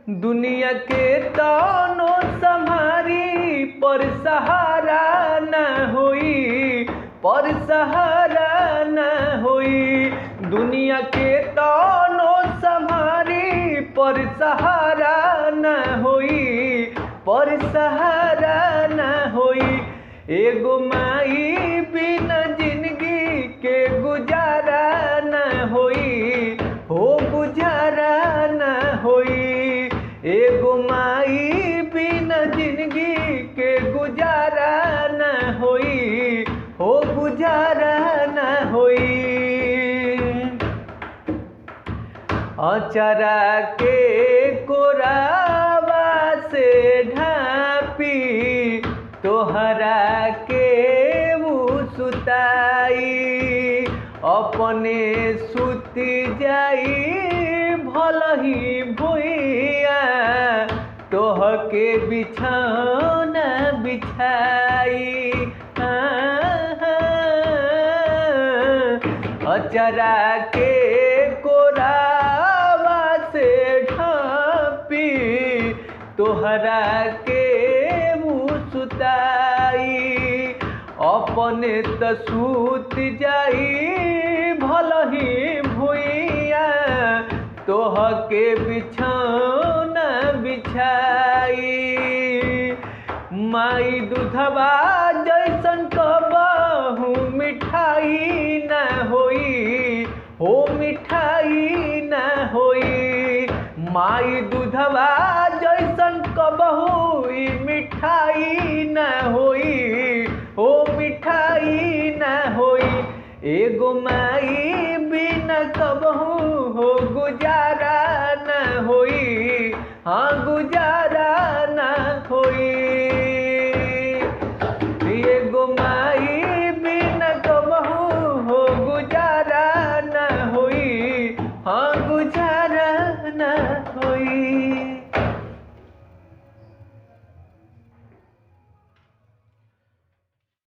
दुनिया के तौनो संहारी पर सहारा न होई, पर सहारा न होई। दुनिया के तौनो संहारी पर सहारा न होई, पर सहारा न होई। एगो माई बिना जिंदगी के गुजारा न होई, हो गुजारा न होई। एगो माई बिना जिंदगी के गुजारा न होई, हो गुजारा न होई। अचरा के कोरावा से ढापी तोहरा के सुताई, अपने सुती जाई भलही भुइया तोह के बिछौना बिछाई। अचरा के कोरावा से ढापी तोहरा के सुताई, अपने त सूत जाई भलही भुइया तोह के बिछौना बिछाई। माई दूधवा जैसन कबहू मिठाई न होई, हो मिठाई न होई। माई दूधवा जैसन कबहू मिठाई न होई, हो मिठाई न होई। एगो माई बिना कबहू हो गुजारा न होई, हाँ गुजारा